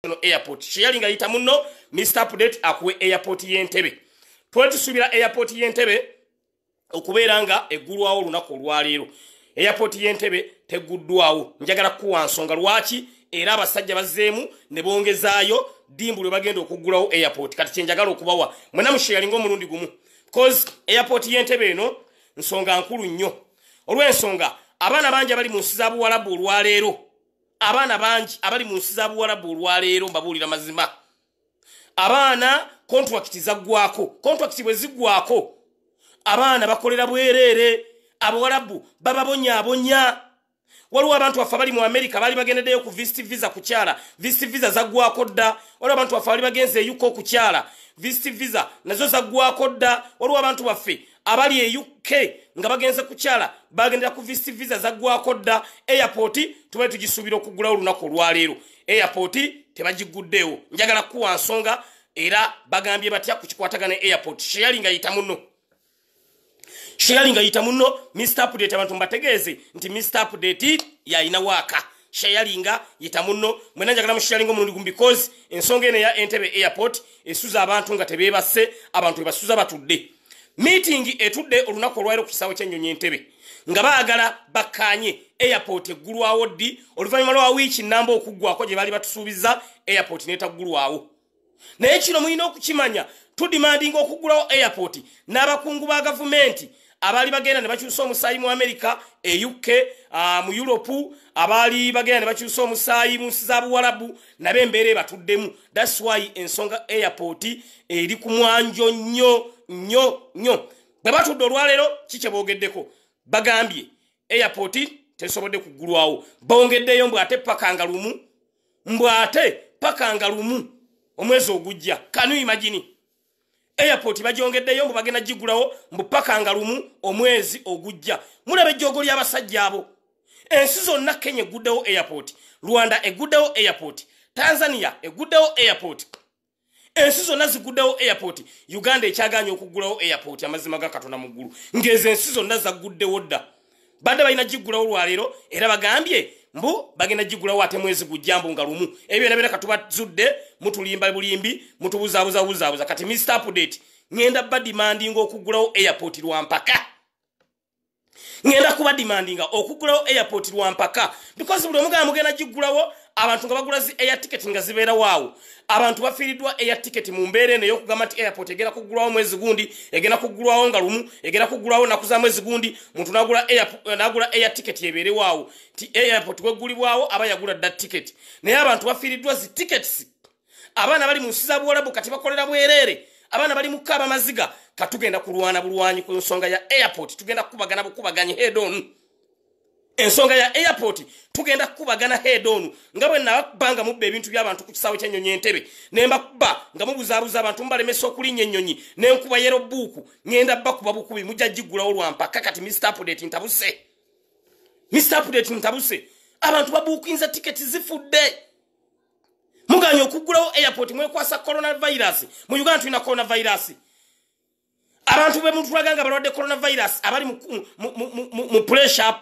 airport sharing ayita muno Mr. Update akuwe airport y'Entebbe twetusubira airport y'Entebbe okubeeranga eggulwawo lunaku olwaleero airport y'Entebbe teguddwawo njagala kuwa nsonga lwaki era abasajja bazzeemu ne bongezaayo dimbu lwe bagenda okuggulawo airport kati kyenjagala okubawa mwena musharinga omulundi gumu because airport y'Entebbe eno nsonga nkulu nnyo olw'ensonga abaana bangi abali mu nsi za Buwarabu olwaleero abaana bangi abali mu nsi za Buwarabu olwaleero mbabuulira mazima abaana contract zaggwako contract bwe ziggwako abaana bakolera bwereere Abawarabu bababonyaabonya waliwo abantu baffe bali mu America bali bagendeddeyo ku visit visa kukyala visit visa zaggwako dda waliwo abantu baffe bali bagenze e UK kukyala visit visa nazo zaggwako dda waliwo abantu baffe abali e UK nga bagenze kukyala bagendera ku visit visa zaggwako dda airport tubaye tugisuubira okuggulawo olunaku olwaleero airport tebagiguddeewo njagala kuwa nsonga era bagambye batya ku kikwatagana airport sharing ayita muno sharing ayita muno Mr. Update abantu mbategeeze nti Mr. Update yalina waaka sharing yita muno mwena njagala mu sharing omulundi gumu because ensonga eno ya Entebbe airport esuza abantu nga tebeebase abantu ebasuza batudde meeting etudde olunaku olwaleero ku kisaawe ky'ennyonyi Entebbe nga baagala bakkaanye airport eggulwawo ddi oluvannyuma lwa wiiki nnamba okuggwako gye baali batusuubiza airport n'etaggulwawo naye kino mulina okukimanya tudimandinga okuggulawo airport n'abakungu ba gavumenti abali bagenda ne bakyusa omusaayi mu America e UK mu Europe abali bagenda ne bakyusa omusaayi mu nsi za Buwarabu nabe embeera batuddemu that's why ensonga airport eri ku mwanjo nnyo bwe batudde olwaleero kikye boogeddeko bagambye airport tesobodde kuggulwawo bongeddeyo mbwate paka nga lumu omwezi ogujja kanu imagine airport bajongeddeyo mbu bagenda giggulawo mbu paka nga lumu omwezi ogujja mulaba ejjoogo ly'abasajja abo ensi zonna Kenya eguddewo airport Rwanda eguddewo airport Tanzania eguddewo airport ensi zonna ziguddewo airport Uganda ekyaganya okuggulawo airport amazima ga Katonda mu ggulu ng'ezo ensi zonna zaguddewo dda badde balina giggulawo lwaleero era bagambye mbu bagenda giggulawo ate mwezi gujja mbu nga lumu ebyo nabera katubazudde mutulimba bulimbi mutubuzaabuza kati Mr. Update ngenda badimandinga okuggulawo airport lwampaka ngenda kuba demandinga okuggulawo airport lwampaka because buli omugala mugenda giggulawo abantu nga bagula zi air ticket nga zibeera waawo abantu bafiiriddwa air ticket mu mbeera eno ey'okugamba nti airport egenda kuggulawo mwezi gundi egenda kuggulawo nga lumu egenda kuggulawo naku za mwezi gundi muntu nagula air ticket ebeere waawo ti airport weggulibwawo aba yagula dda ticket naye abantu bafiiriddwa zi tickets abaana bali mu nsi za Buwarabu kati bakolera bwereere abaana bali mu kaaba maziga katugenda kulwana bulwanyi ku nsonga ya airport tugenda kubagana bukubaganye head on ensonga ya airport tugenda kubagana head on nga bwe nabanga mubbe ebintu by'abantu ku kisaawe ky'ennyonyi Entebbe nemba kuba nga mubuzaabuza abantu mbalemesa okulinnya ennyonyi n'enkuba yero buuku ngenda bakuba bukubi mujja giggulawo lwampaka kati Mr. Update ntabuse abantu babuukinza tiketi zifudde muganya okuggulawo airport mwekwasa coronavirus mu Uganda tulina coronavirus abantu be mutulaga nga balwadde coronavirus abali mu pressure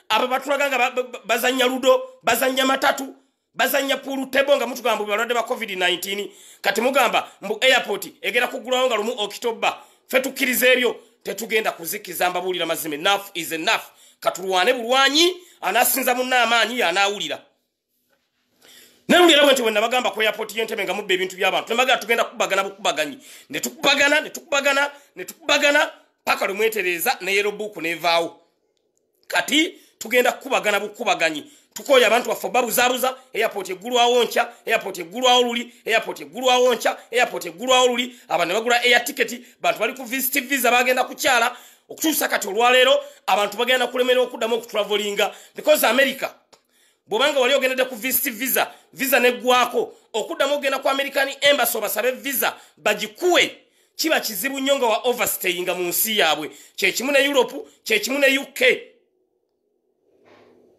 aba batulaga nga bazanya ludo bazanya matatu bazanya pool table nga mutugamba balwadde ba COVID-19 kati mugamba mbu airport egera kuggulawo nga lumu October fe tukkiriza ebyo tetugenda kuzikiza mbabuulira mazima enough is enough katulwane bulwanyi anasinza munna amaanyi anaawulira Nemulira bwente bwe nabagamba ku airport y'Entebbe nga mubbe ebintu by'abantu nemaga tugenda kubagana bukubaganyi ne tukubagana paka lumwetereza ne yero buku nevaawo kati tugenda kubagana bukubaganyi tukoya abantu baffe babuzaabuza airport eggulwawo nkya airport eggulwawo luli airport eggulwawo nkya airport eggulwawo luli abantu bagula air ticket bantu bali ku visit visa bagenda kukyala okutuusa kati olwaleero abantu bagenda kulemerera okuddamu okutravelinga because America bwobanga wali ogendedde ku visit visa neggwako okuddamu ogenda ku American Embassy obasabe visa bagikuwe kiba kizibu nnyo nga wa overstayinga mu nsi yaabwe kyekimu ne Europe kyekimu ne UK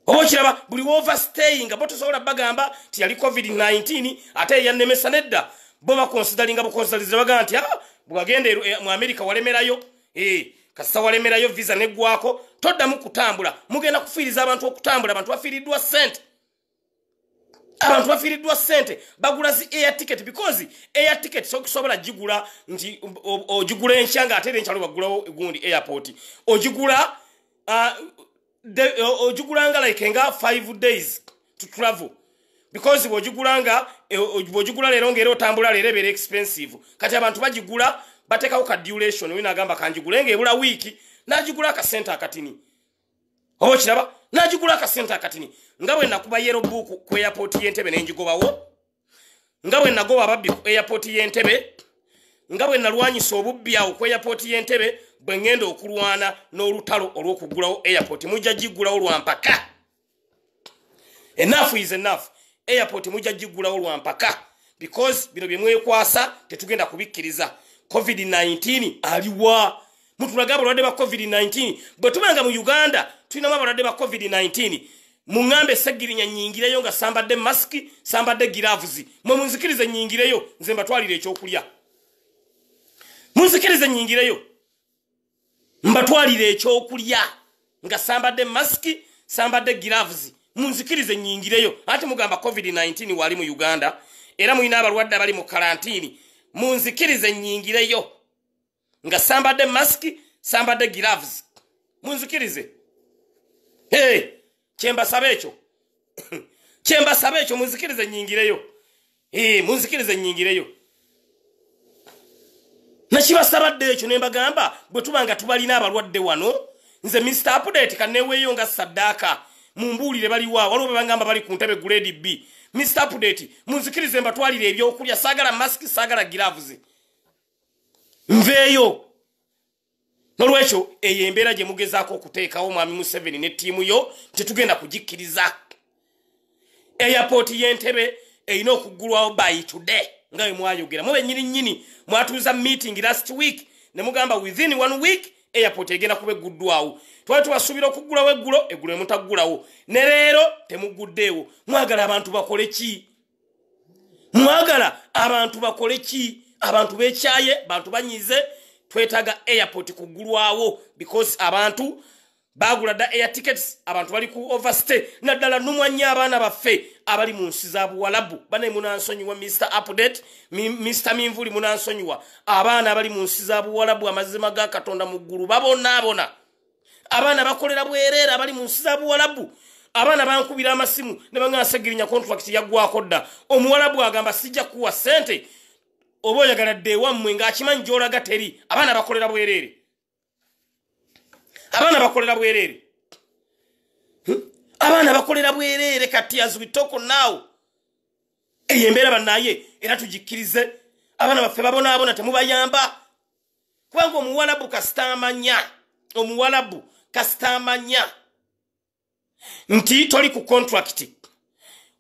oba kiraba buli overstayinga bo tosobola bagamba ti yali COVID-19 ate yannemesa nedda bo bakonsidalinga bukonsidaliza bagamba nti bwagende mu America walemerayo kasita walemerayo visa neggwako toddamu kutambula mugenda kufiiriza abantu okutambula abantu bafiiriddwa sente abantu bafiiriddwa ssente bagula zi air ticket because air ticket sokusobola gigula nti ogigula enkya ng'ate enkyalo bagulawo gundi airport ogigula ogigula like nga 5 days to travel because bwogigula leero ng'era otambula leero ebeera expensive kati abantu bagigula bateekawo ka duration wina agamba kanjigule ng'ebula wiiki n'agigula akasente akatini oba kiraba n'agigula akasente akatini nga bwe nakuba yero book ku airport y'Entebbe n'enjigobawo nga bwe nagoba ababbi ku airport y'Entebbe nga bwe nalwanyisa obubbi awo ku airport y'Entebbe bwe ngenda okulwana n'olutalo olw'okugulawo airport mujja gigulawo lwampaka enough is enough airport mujja gigulawo lwampaka because bino bye mwekwasa tetugenda kubikkiriza covid-19 aliwa mutulaga abalwadde ba covid-19 bwe tubanga mu Uganda tulinamu abalwadde ba covid-19 mungambe segirinya nyingireyo nga sambadde maski sambadde gloves mwe munzikirize nyingireyo nze mbatwalire ekyokulya munzikirize nyingireyo mbatwalire ekyokulya nga sambadde maski sambadde gloves munzikirize nyingireyo ate mugamba covid-19 wali mu Uganda era muyina abalwadde abali mu karantini munzikirize nyingireyo nga sambadde maski sambadde gloves munzikirize kyembasaba ekyo munzikirize nyingireyo munzikirize nyingireyo nakibasabadde ekyo nembagamba bwe tubanga tubalina abalwadde wano nze Mr. Update kaneweeyo nga saddaaka mumbuulire baliwa waliwo bangamba bali ku ntebe grade B Mr. Update munzikirize mbatwalire ebyokulya saagala maski saagala gloves nveeyo nolwekyo eyo embeera gye mugezaako okuteekawo mwami Museveni ne ttiimu yo tetugenda kugikkiriza airport y'Entebbe erina okuggulwawo by today nga bwe mwayogera mube nnyini mwatuuza meeting last week ne mugamba within 1 week airport egenda kuba egguddwawo twali tubasuubira okuggulawo eggulo emutaggulawo ne leero temuguddeewo mwagala abantu bakole ki abantu beekyaye abantu banyize twetaaga airport kuggulwawo because abantu bagula da air tickets abantu bali ku overstay naddala numwanya abaana baffe abali mu nsi za Buwalabu bane munansonyiwa Mr. Update Mr. Minvuli munansonyiwa abaana abali mu nsi za Buwalabu amazima ga Katonda mu ggulu babona abaana bakolera bwerera abali mu nsi za Buwalabu abaana bankubira amasimu ne bangasegirinya contract yaggwako dda omuwalabu agamba sijja kuwa sente oba oyagala dde wammwe ng'akimanyi gy'olaga teri abaana bakolera bwerere kati as we talk now eyo embeera bannaye era tugikkirize abaana baffe babonaabona temubayamba kubanga omuwalabu kasitamanya nti toli ku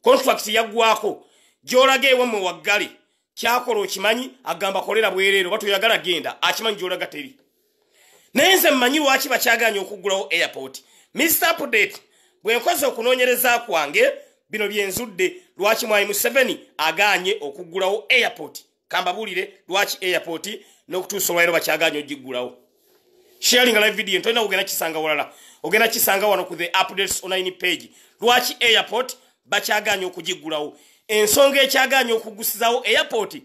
contract yaggwako gy'olaga ewammwe waggale kyakola okimanyi agamba kolera bwerere oba toyagala genda akimanyi gy'olaga teri naye nze mmanyi lwaki bakyaganya okuggulawo airport Mr. Update bwe nkoze okunoonyereza kwange bino byenzudde lwaki mwami Museveni aganye okuggulawo airport kambabuulire lwaki airport n'okutuusa olwaleero bakyaganya ogiggulawo sharing live video ntolina kugenda kisanga walala ogenda kisanga wano ku the updates online page lwaki airport bakyaganya okugiggulawo ensonga ekyaganya okugusizawo airport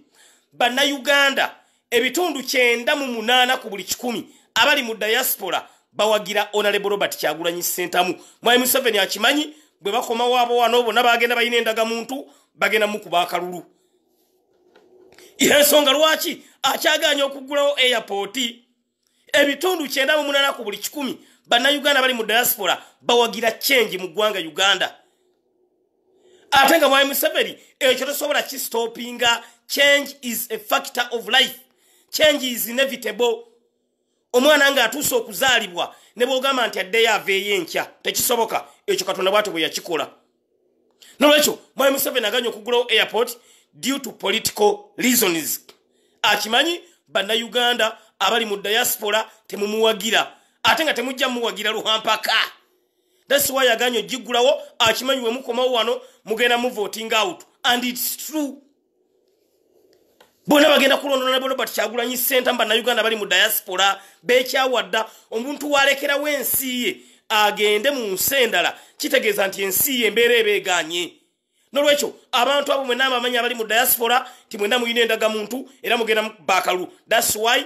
bannayuganda ebitundu 98 ku buli 100 abali mu diaspora bawagira Honorable Robert Kyagulanyi Ssentamu mwami Museveni akimanyi bwe bakoma waabo wano bonna bagenda bayina endaga muntu bagenda mukuba akalulu ensonga lwaki akyaganya okuggulawo airport ebitundu 98 ku buli 100 bannayuganda bali mu diaspora bawagira change mu ggwanga Uganda ate nga mwami Museveni ekyo tosobola kistopinga change is a factor of life change is inevitable omwana nga atuusa okuzaalibwa ne bw'ogamba nti addeyo aveeyo enkya tekisoboka ekyo Katonda bw'ate bwe yakikola nolwekyo mwami Museveni aganya okuggulawo airport due to political reasons akimanyi bannayuganda abali mu diaspora temumuwagira ate nga temujja muwagira luhampaka that's why aganya ogiggulawo akimanyi we mukomawo wano mugenda mu voting out and it's true bona bagenda kulondola ne Robert Kyagulanyi Ssentamu bannayuganda bali mu diaspora bekyawadda omuntu walekerawo ensi ye agende mu nsi endala kitegeeza nti ensi ye embeera ebeeganye nolwekyo abantu abo mwenna abamanyi abali mu diaspora ti mwenna muyina endagamuntu era mugenda bakalu. That's why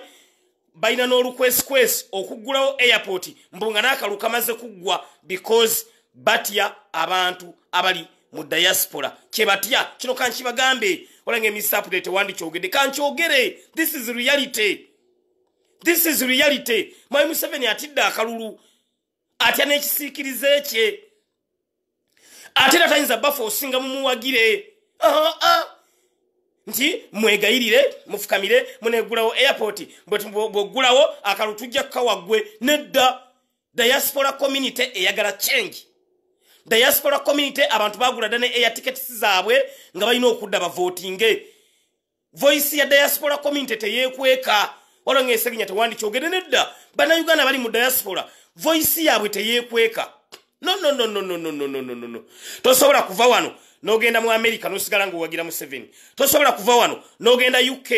balina n'olukwesikwesi okuggulawo airport mbunga n'akalu kamaze kuggwa because batya abantu abali mu diaspora. Kye batya kino kankibagambe olange Mr. Update wandi kyogedde kankyogere. This is reality. This is reality. Mwai Museveni atidde akalulu atya n'ekisiikirize kye ate era tayinza bafo osinga mumuwagire nti mwegayirire mufukamire muneggulawo airport bw'oggulawo akalulu tujja kukawaggwe. Nedda diaspora community eyagala change. Diaspora community abantu bagula dda ne air tickets zaabwe nga balina okudda bavotinge. Voice ya diaspora community teyeekweka wala ng'esegenya tewandi kyogere. Nedda bannayuganda bali mu diaspora voice yaabwe teyeekweka. No. Tosobola kuva wano n'ogenda mu America n'osigala ng'owagira Museveni. Tosobola kuva wano n'ogenda UK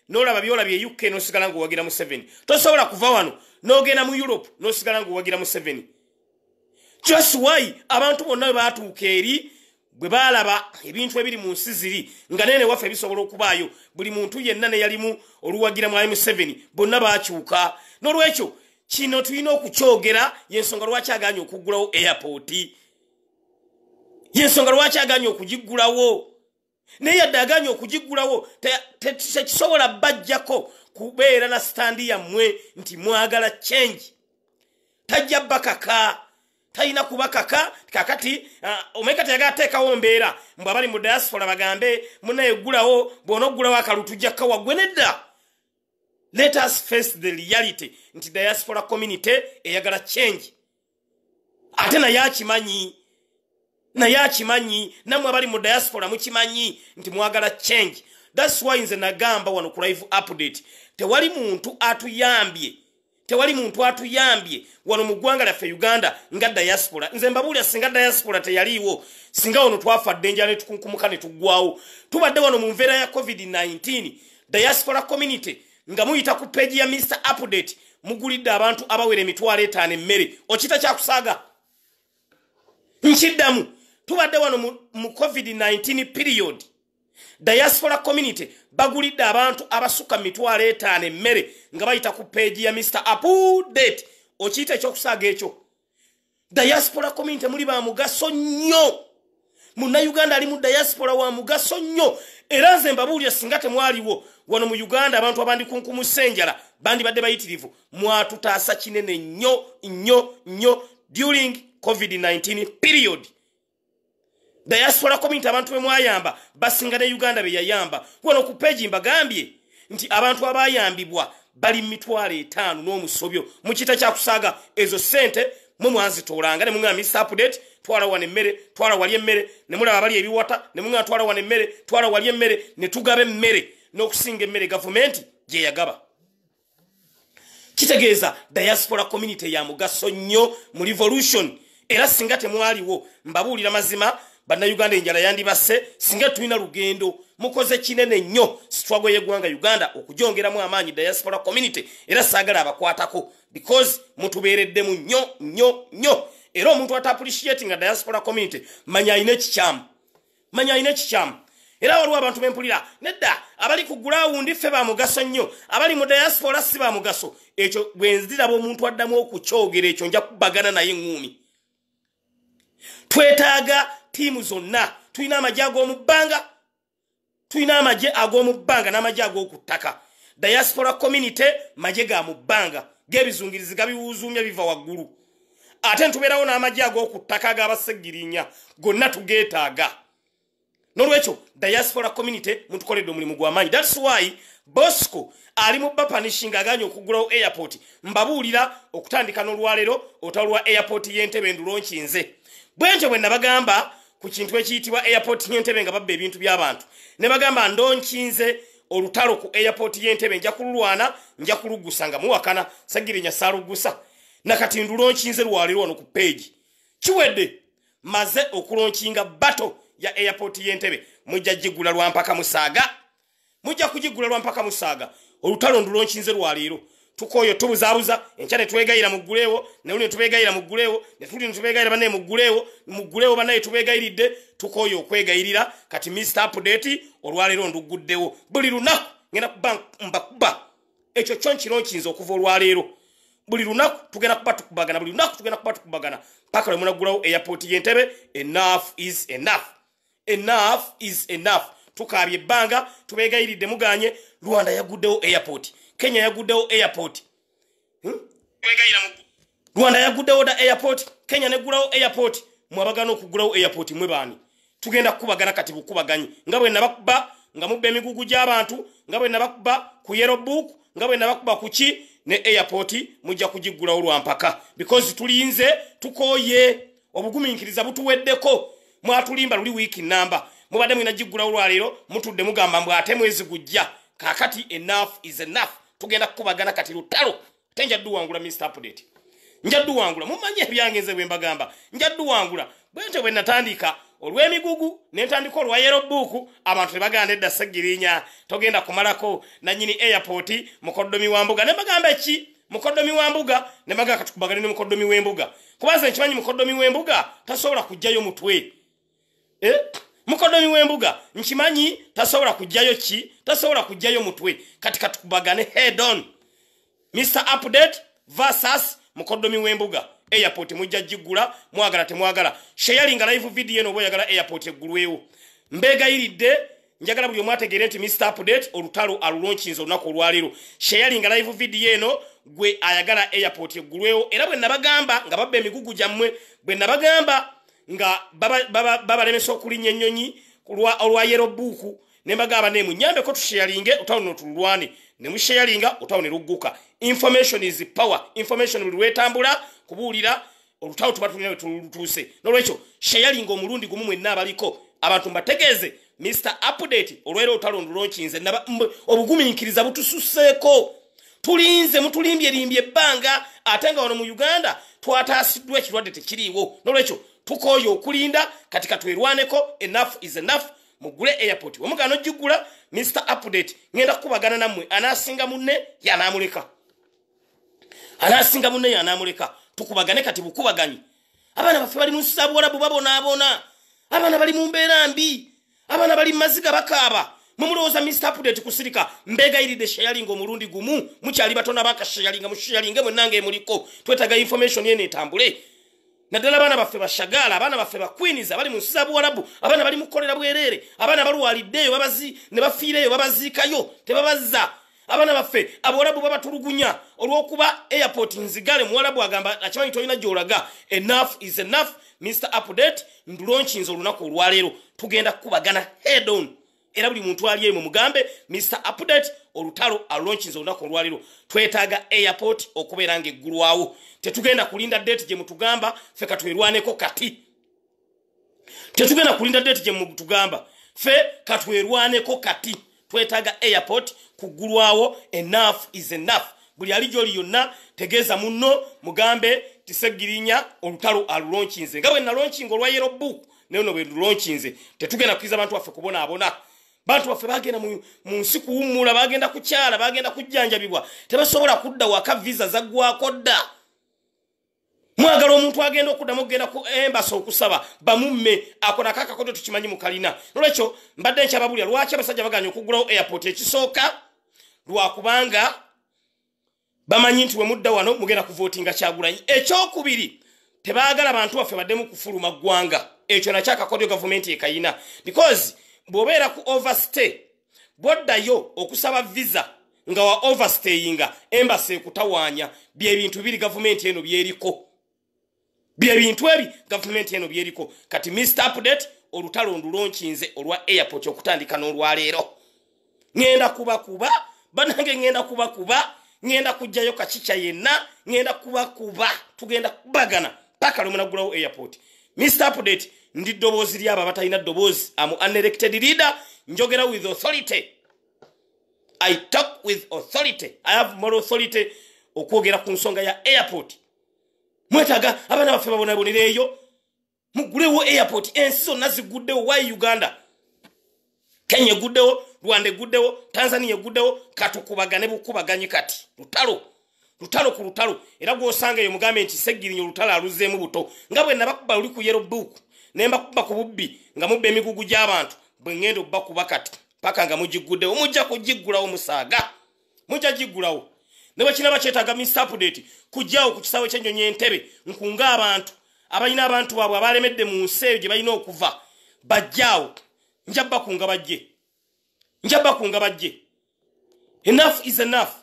n'olaba byolabye UK n'osigala ng'owagira Museveni. Tosobola kuva wano n'ogenda mu Europe n'osigala ng'owagira Museveni. Just why abantu bonna baatuuka eri bwe baalaba ebintu ebiri mu nsi ziri nga nene waffe bisobola okubaayo buli muntu yenna ne yalimu oluwagira mwami Museveni bonna baakyuka. N'olwekyo kino tulina okukyogera yensonga lwaki aganye okuggulawo airport. Yensonga lwaki aganye okugiggulawo. Naye yadde aganye okugiggulawo tekisobola bajjako kubeera na standi yammwe nti mwagala change. Tajja bakaka. Tayina kubakaka kakati omeka tayagala teekawo mbeera mbwe abali mu diaspora bagambe munayeggulawo bw'onoggulawo akalulu tujja kukawaggwe. Nedda. Let us face the reality nti diaspora community eyagala change. Ate naye akimanyi namwe abali mu diaspora mukimanyi nti mwagala change. That's why nze nagamba wano ku live update tewali muntu atuyambye wano mu ggwanga lyaffe Uganda nga diaspora. Nze mbabuulira singa diaspora teyaliiwo singa wano twafadde enjala ne tukunkumuka ne tuggwawo. Tubadde wano mu nveera ya COVID-19 diaspora community nga muyita ku page ya Mr. Update mugulidde abantu abawera emitwalo 5 emmere. Okita kyakusaaga nkiddamu. Tubadde wano mu COVID-19 period diaspora community bagulidde abantu abasuka mitwalo 5 emmere nga bayita ku page ya Mr. Update. Okiyita ekyokusaaga ekyo. Diaspora community muli ba mugaso nnyo. Munnayuganda ali mu diaspora wa mugaso nnyo. Era nze mbabuulira singa temwaliwo wano mu Uganda abantu abandi kunkumusa enjala bandibadde bayitirivu. Mwatutaasa kinene nnyo during COVID-19 period. Diaspora community abantu be mwayamba basinga ne Uganda be yayamba. Wano ku page mbagambye nti abantu abayambibwa bali mitwalo 5 n'omusobyo. Mukita kyakusaaga ezo sente mwanzitoolanga ne mungamba Mr. Update twala wane emmere twala wali emmere ne mulaba bali ebiwata ne mungamba twala wane emmere twala wali emmere ne tugabe emmere n'okusinga emmere gavumenti gye yagaba. Kitegeeza diaspora community ya mugaso nnyo mu revolution. Era singa temwaliwo mbabuulira mazima bannayuganda enjala yandibase singa tulina lugendo mukoze kinene nnyo struggle y'eggwanga Uganda okujongeramu amaanyi diaspora community. Era saagala abakwatako because mutubeereddemu nnyo. Era omuntu atappreciating a diaspora community manya ayina ekikyamu. Era waliwo abantu bempulira nedda abali ku ground ffe ba mugaso nnyo abali mu diaspora si ba mugaso. Ekyo bwe nziraba omuntu addamu okukyogera ekyo nja kubagana naye ngumi. Twetaaga tiimu zonna. Tulina amagye ag'omu bbanga n'amagye ag'okuttaka. Diaspora community magye ga mu bbanga g'ebizungirizi gabiwuzuumya biva waggulu. Ate ntubeerawo n'amagye ag'okuttaka ag'abasegirinya gonna tugeetaaga. N'olwekyo diaspora community mutukoledde omulimu gw'amaanyi. That's why Bosco ali mu bapanishinga aganye okuggulawo airport. Mbabuulira okutandika n'olwaleero otawulwa airport y'Entebbe ndulonkinze. Bwentyo bwe nabagamba ku kintu ekiyitibwa airport y'Entebbe nga babba ebintu by'abantu. Ne bagamba ndonkinze olutalo ku airport y'Entebbe nja kululwana nja kuluggusa nga muwakana Sagirinya saaluggusa. Nakati ndulonkinze lwaleero wano ku page. Kiwedde maze okulonkinga bato ya airport y'Entebbe. Mujja gigula lwa mpaka musaaga. Olutalo ndulonkinze lwaleero. tukoyo tubuzabuza enchane tuwegayira mugulewo ne uli tubegayira mugulewo ne tuli tubegayira bane mugulewo banaye tubegayiridde tukoyo okwegayirira kati Mr Update olwalero nduguddewo buli lunaku ngena kuba ekyo kyonchiro nkinzo okuva olwalero buli lunaku tugenda kuba tukubagana buli lunaku tugenda kuba tukubagana paka le munagulawo airport y'Entebbe. Enough is enough tukabye banga tubegayiridde muganye Rwanda yaguddewo airport Kenya yaguddewo airport Rwanda yaguddewo da airport Kenya negulawo airport mwabagana okugulawo airport mwe bani tugenda kubagana kati bukubaganyi nga bwe nabakuba nga mubbe emigugu gy'abantu nga bwe nabakuba ku yellow book nga bwe nabakuba kuki ne airport mujja kugigulawo lwampaka because tulinze tukoye obuguminkiriza butuweddeko mwatulimba luli week number mubadde mwina gigulawo lwalero mutudde mugamba mbwate mwezi gujja kakati enough is enough tugenda kubagana kati lutalo tenjaddu wangula Mr Update njaddu wangula mumanye ebyangenze bwe mbagamba njaddu wangula bwente bwe natandika olw'emigugu n'entandika olwa yellow book abantu tebaganda edda Ssegirinya togenda kumalako nanyini airport mukoddomi wa mbuga ne bagamba ki mukoddomi wa mbuga ne baga katukubagana ne mukoddomi w'embuga kubaza nkimanyi mukoddomi w'embuga tasobola kujjayo mutwe mukoddomi w'embuga nkimanyi tasobola kujjayo ki tasobola kujjayo mutwe kati katukubagane head on Mr Update versus mukoddomi w'embuga airport mujja jigula mwagala temwagala sharing live video eno boyagala airport eggulwewo mbegayiridde njagala buli omwategere nti Mr Update olutalo alulaunchinze olunaku olwalero sharing live video eno gwe ayagala airport eggulwewo era bwe nabagamba nga babbe emigugu gyammwe bwe nabagamba nga babalemesa okulinya ennyonyi olwa yellow book ne bagamba ne munyambe ko tusharinge utawuno tulwane ne musharinga utawune lugguka information is power information buli wetambula kubulira olutawo tubatulina tulutuse nolwecho sharinga omulundi gumu mwenna abaliko abantu mbategeze Mr Update olwero utalondo launchinze obuguminkiriza butususeko tulinze mutulimbye banga atenga wano mu Uganda twataasiddwa ekirwadde tekiriwo nolwecho tukoyo okulinda katika twerwaneko enough is enough mugule airport omugano jigula Mr Update ngenda kubagana namwe anasinga munne yanamuleka tukubagane kati bukubaganyi abana bafe bali musabu walabu babona abana bali mumbeera mbi abana bali maziga bakaba mumuloza Mr Update kusirika mbega iride sharing omulundi gumu mukyali batona baka sharing mwe nange muliko twetaga information yene etambule nadala abana baffe bashagala abana baffe bakwiniza bali musabu walabu abana bali mukolera bwerere abana baluwaliddeyo babazi ne bafiireyo babazikayo tebabazza abana baffe abolabu babatulugunya olwokuba airport nzigale muwalabu agamba akimanyi tolina gyolaga enough is enough Mr Update ndulaunchinze olunaku olwalero tugenda kubagana head on era buli muntu aliye mu mugambe Mr Update olutalo alaunchinze olunaku olwalero twetaaga airport okubeera ng'eggulwawo tetugenda kulinda date gye mutugamba ffe katwerwaneko kati tetugenda kulinda date gye mutugamba ffe katwerwaneko kati twetaaga airport kugulwawo enough is enough buli alijoli yonna tegeeza munno mugambe Ssegirinya olutalo alulaunchinze nga bwe nalaunchinga olwa yellow book naye no bwe lulaunchinze tetugenda kukiza abantu baffe kubonaabona bantu baffe bagenda mu nsi kuwummula bagenda kukyala bagenda kujjanjabibwa tebasobola kudda waka visa zaggwako dda mwagala omuntu agenda okuddamu okugenda ku embassy okusaba bamumme akona kakakoto tukimanyi mu kalina nolwekyo mbadde nkyababulya lwaki abasajja baganya okugulawo airport ekisooka lwakubanga bamanyi nti we mudda wano mugenda kuvotinga Kyagulanyi ekyokubiri tebaagala abantu baffe baddemu kufuluma ggwanga ekyo nakyakakodyo gavumenti ekayina because bw'obeera ku overstay bwoddayo okusaba visa nga wa overstayinga embassy ekutawaanya byebintu biri gavumenti eno byeriko byebintu ebi gavumenti eno byeriko kati Mr Update olutalo ndulaunchinze olwa airport okutandika n'olwaleero ngenda kubakuba banange ngenda kujjayo kachicha yenna ngenda kubakuba tugenda kubagana paka lumunagulawo airport Mr Update ndi dobozi lyaba batalina dobozi am unelected leader njogera with authority I talk with authority I have moral authority okwogera ku nsonga ya airport mwetaga abana baffe babonabonireeyo mugulewo airport ensi zonna ziguddewo why Uganda Kenya guddewo Rwanda guddewo Tanzania guddewo katukubagane bukubaganyi kati lutalo lutalo ku lutalo era gwosanga eyo mugambe nti Ssegirinnya olutalo aluzeemu buto nga bwe nabakuba luli ku yellow book ne mbakuba ku bubbi nga mubba emigugu gy'abantu bwe ngenda okubakuba kati paka nga mugiguddewo mujja kugiggulawo musaaga mujja giggulawo ne bwe kinaba kyetaaga Mr. Update kujjawo ku kisaawe ky'ennyonyi Entebbe nkunga abantu abalina abantu baabwe abalemedde mu nsi eyo gye balina okuva bajjaawo nja bakunga bajje enough is enough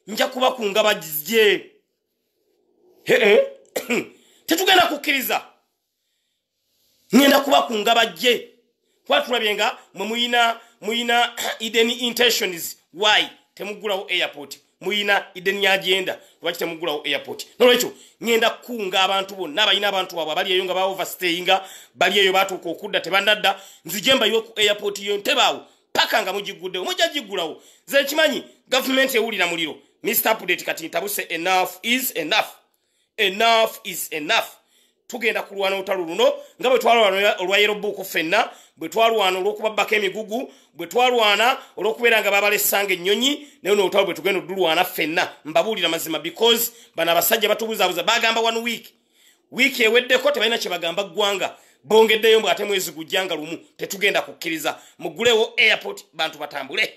nja kubakunga bajje tetugenda kukkiriza ngenda kubakunga bajje twatulabye nga mwe muyina hidden intentions why temugulawo airport muyina hidden agenda lwaki temugulawo airport nolwekyo ngenda kukunga abantu bonna abalina abantu baabwe abali eyo nga ba overstayinga bali eyo batuuka okudda tebandadda nzije mbayiwe ku airport yo Entebbe awo paka nga mugiguddewo mujja giggulawo nze kimanyi gavumenti ewulira muliro Mr. Update kati ntabuse enough is enough tugenda kulwana olutalo luno nga bwe twalwana olwa yellow book ffenna bwe twalwana olw'okubabbako emigugu bwe twalwana olw'okubeera nga babalesanga ennyonyi naye n'olutalo bwe tugenda oddulwana ffenna mbabuulira mazima because bano abasajja batubuzaabuza bagamba 1 week wiiki eweddeko tebalina kye bagamba ggwanga bongeddeyo mbwate mwezi gujjanga lumu tetugenda kukkiriza mugulewo airport bantu batambule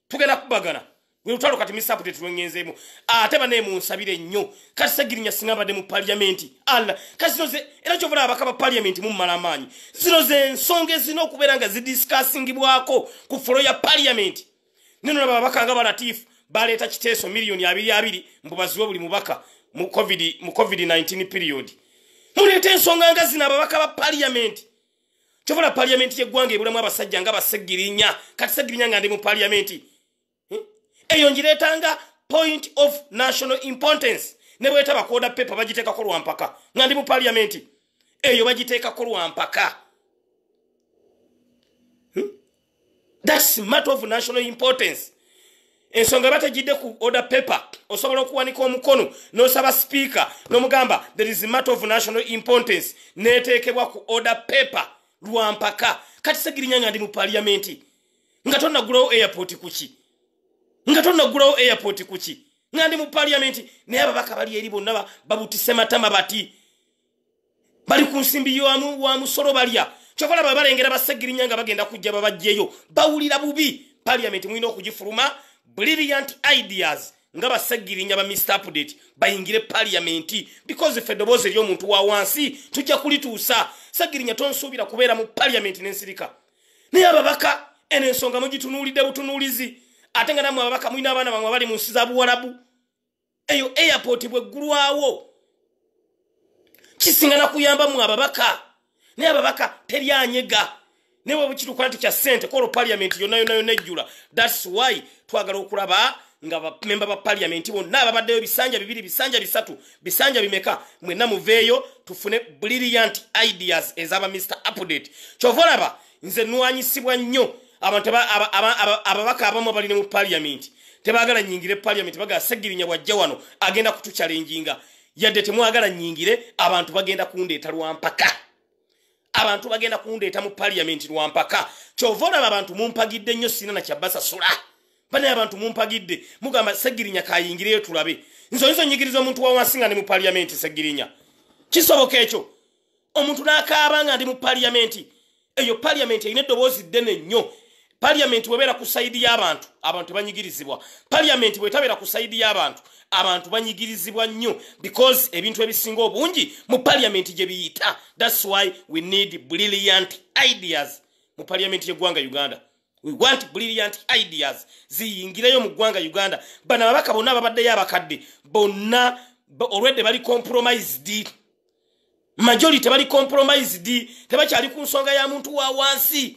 tugenda kubagana lutalo kati Mr. Update lwengenzeemu ate bane munsabire nnyo kati Ssegirinnya singa abadde mu parliament alla kati zino ze era kyovula abaka ba parliament mu mmala amaanyi zino ze ensonga ezina okubeera nga zidiscussingibwako ku folo ya parliament nino laba ababaka nga balatifu baleeta kiteeso miliyoni 2 mbubaziwe buli mubaka mu covid-19 period muleeta ensonga nga zino ababaka ba parliament kyovula parliament y'eggwanga ebulamu abasajja nga Ssegirinnya kati Ssegirinnya nga ndi mu parliament eyo njiretanga point of national importance ne bweta bakoda paper bagiteekako lwampaka nga ndi mu parliament eyo bagiteekako lwampaka that's matter of national importance ensonga bategidde ku order paper osobola okuwanika omukono n'osaba speaker n'omugamba there is a matter of national importance neeteekebwa ku order paper lwampaka kati Ssegirinnya nga ndi mu parliament nga tonnagulawo airport kuki nga ndi mu parliament naye ababaka bali eri bonna babutise matama bati bali ku nsimbi wa musolo balya kyokola baba balengera ba Ssegirinnya nga bagenda kujja babajjeyo bawulira bubi parliament mwina okugifuluma brilliant ideas nga ba Ssegirinnya ba Mr. Update bayingire parliament because ffe eddoboozi ery'omuntu wa wansi tujja kulituusa Ssegirinnya tonsuubira kubeera mu parliament n'ensirika naye ababaka eno ensonga mugitunuulidde butunuulizi ate nga namwe ababaka mulina abaana bamwe bali mu nsi za Buwarabu eyo airport bweggulwawo kisingana kuyamba mu ababaka naye ababaka teryanyega newe bukituuka nti kya ssente kolo parliament yonna ejjula that's why twagala okulaba nga bamemba ba parliament bonna ababaddeyo bisanja 2 bisanja 3 bisanja bimeka mwenna muveeyo tufune brilliant ideas ezaba Mr. Update kyovolaba nze nwanyisibwa nnyo abantu ababaka abamu abali mu parliament tebagala nyingire parliament bagala Ssegirinnya bwajja wano agenda kutuchallenginga yadde temwagala nyingire abantu bagenda kundeeta lwampaka abantu bagenda kundeeta mu parliament lwampaka kyovola abantu mumpagidde nnyo sina na kyabasa sula bane abantu mumpagidde mugamba Ssegirinnya kayingireyo tulabe nzo nyigiriza omuntu wa wansinga ndi mu parliament Ssegirinnya kisoboka ekyo omuntu n'akaaba nga ndi mu parliament eyo parliament erina eddoboozi ddene nnyo parliament bwebeera ku sayidi y'abantu abantu banyigirizibwa parliament bwetabeera ku sayidi y'abantu abantu banyigirizibwa nnyo because ebintu ebisinga obungi mu parliament gye biyita that's why we need brilliant ideas mu parliament y'eggwanga Uganda we want brilliant ideas ziyingireyo mu ggwanga Uganda bano ababaka bonna ababaddeyo abakadde bonna already bali compromised majority bali compromised tebakyali ku nsonga ya muntu wa wansi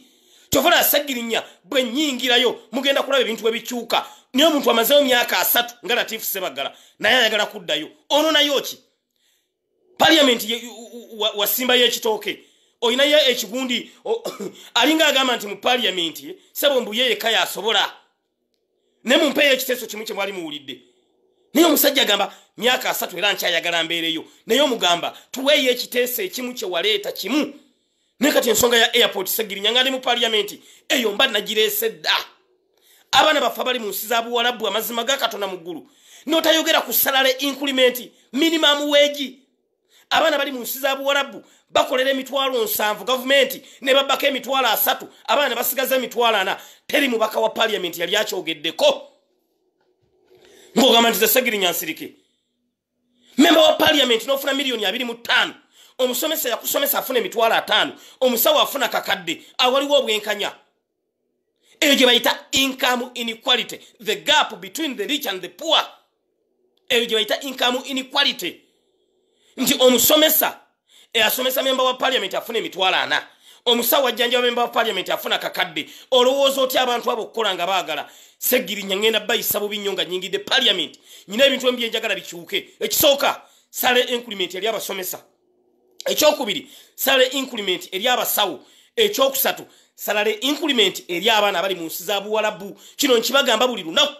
kyovula Ssegirinnya bwe nnyingirayo mugenda kulaba ebintu ebikyuka niyo omuntu amazeyo myaka 3 nga Latifu Ssebaggala naye ayagala kuddayo ono nayo ki parliament wasimba y'ekitooke oyinayo ekigundi alinga agamba nti mu parliament sebo mbu yeye kaya asobola ne mumpeyo ekiteeso kimu kye mwali muwulidde naye omusajja agamba myaka 3 era nkyayagala mbeereyo naye omugamba tuweeyo ekiteeso ekimu kye waleeta kimu ne kati ensonga ya airport Ssegirinnya nga ndi mu parliament eyo mba nagireese dda abaana baffe bali mu nsi za Buwarabu amazima ga Katonda mu ggulu notayogera ku salary increment minimum wage abana bali mu nsi za Buwarabu bakolera emitwalo 7 government ne babaka emitwalo 3 abana basigaza emitwalo 4 teri mubaka wa parliament yali akyogeddeko ngogamba nti Ssegirinya Nsirike member wa parliament nofuna milioni 25 omusomesa yakusomesa afuna emitwalo 5 omusawo afuna kakadde awaliwo obwenkanya eyo gye bayita income inequality the gap between the rich and the poor eyo gye bayita income inequality nti omusomesa asomesa member wa parliament afuna emitwalo 4 omusawo ajjanja member wa parliament afuna kakadde olowooza oti abantu abo okukola nga baagala Ssegirinya ngenda bayisa bubi nnyo nga nnyingidde parliament nyina ebintu embi enjagala bikyuke ekisooka salary increment eri abasomesa ekyokubiri salary increment eri abasawo ekyokusatu salary increment eri abaana abali mu nsi za Buwarabu kino nkibagamba buli lunaku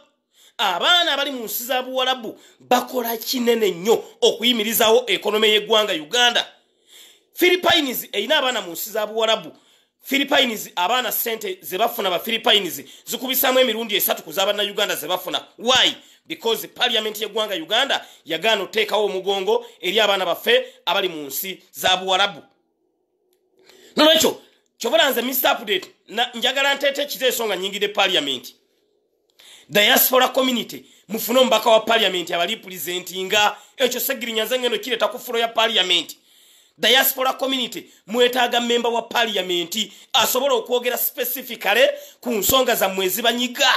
abaana abali mu nsi za Buwarabu bakola kinene nnyo okuyimirizawo ekonome y'eggwanga Uganda Philippines eyina abaana mu nsi za Buwarabu Philippines abaana sente ze bafuna ba Philippines zikubisamu emirundi 3 kuzabana Uganda ze bafuna why because parliament y'eggwanga Uganda yagano tekawo omugongo eri abaana baffe abali mu nsi za Buwarabu nolwekyo chobolanze Mr. Update na njagala ntete kitesonga nyingide parliament diaspora community mufuno mbaka wa parliament abali presentinga ekyo Ssegirinya ngeno kireta ku fulo ya parliament diaspora community mwetaaga member wa parliament asobola okwogera specifically ku nsonga za mwezi banyiga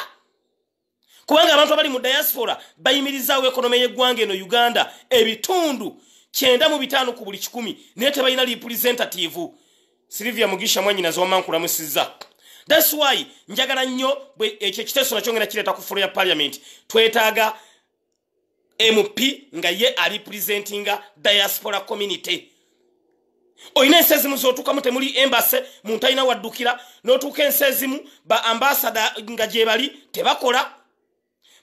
kubanga abantu abali mu diaspora bayimirizawo ekonome y'eggwanga eno Uganda ebitundu 9 ku buli 100 naye tebalina representative Sylvia Mugisha mwanyina z'omankula musiza that's why njagala nnyo ekyo kiteso nakyo ngena kireta ku fulo ya parliament twetaaga MP nga ye ali presentinga diaspora community oyina ensezimu zotukamu temuli embassy muntu alina waddukira n'otuuka ensezimu ba ambassador nga gye bali tebakola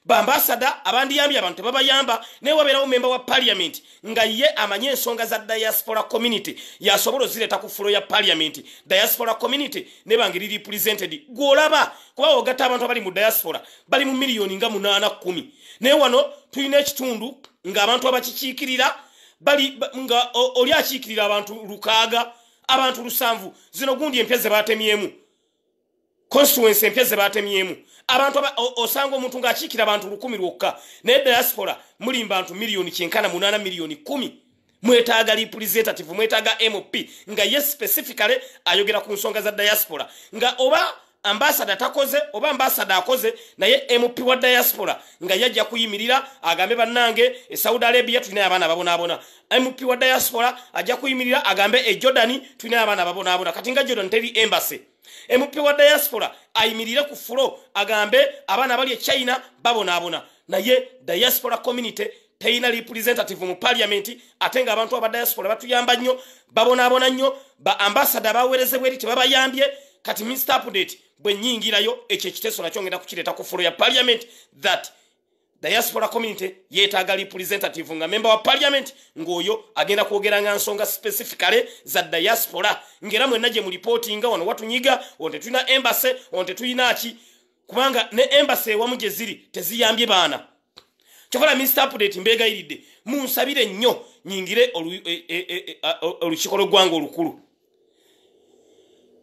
ba ambassador abandiyambye abantu tebabayamba naye wabeerawo member wa parliament nga ye amanye ensonga za diaspora community yasobola zireta ku fulo ya parliament diaspora community ne bangeri represented gwolaba kuba ogatta abantu abali mu diaspora bali mu miliyoni nga 8-10 naye wano tulina ekitundu nga abantu abakikiikirira bali nga oli akiikirira abantu 6 abantu 7 zino gundi empya ze batemyemu constituency empya ze batemyemu abantu osanga omuntu ng'akiikira abantu 10 lwokka naye diaspora muli bantu miliyoni 8 miliyoni 10 mwetaaga representative mwetaaga MP nga yes specifically ayogera ku nsonga za diaspora nga oba ambassador takoze oba ambassador akoze naye MP wa diaspora nga yajja kuyimirira agambe bannange Saudi Arabia tulina abana babonabona MP wa diaspora ajja kuyimirira agambe Jordan tulina abana babonabona kati nga Jordan teri embassy MP wa diaspora ayimirire ku fulo agambe abana bali China babonabona naye diaspora community teina representative mu parliament atenga abantu aba diaspora batuyamba nnyo babonabona nnyo ba ambassador bawerezebwe eri tebabayambye kati Mr. Update bwe nyingirayo ekyo kiteso nakyo ngenda kukireta ku fulo ya parliament that diaspora community yetaaga representative nga member wa parliament ngoyo agenda kwogera nsonga specifically za diaspora ngera mwenna gye mu reportinga wano watunyiga wonte tulina embassy wonte tulina ki kubanga ne embassy wamu gye ziri teziyambye baana kyokola Mr. Update mbegayiridde munsabire nnyo nyingire olukiiko lw'eggwanga olukulu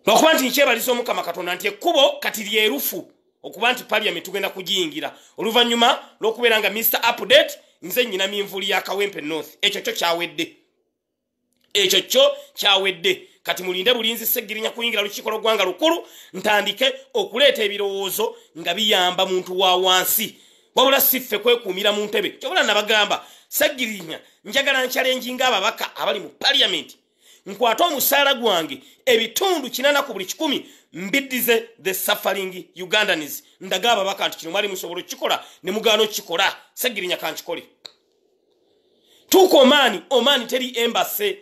lwokuba nti nkyebaliza Omukama Katonda nti ekkubo kati lyerufu okuba nti parliament tugenda kugiyingira oluvannyuma lw'okubeera nga Mr. Update nze nnyina minvuli ya Kawempe North ekyo kyo kyawedde kati mulinde bulinzi Ssegirinya kuyingira lukiiko lw'eggwanga lukulu ntandike okuleeta ebirowoozo nga biyamba muntu wa wansi wabula siffe kwekuumira mu ntebe kyobula nabagamba Ssegirinya njagala nchallenging ababaka abali mu parliament nkwata omusaala gwange ebitundu 8 ku buli 100 mbiddize the suffering Ugandans ndaga ababaka nti kino mwali musobola kikola ne mugaano kikola Ssegirinya kankikole tuko omani teri embassy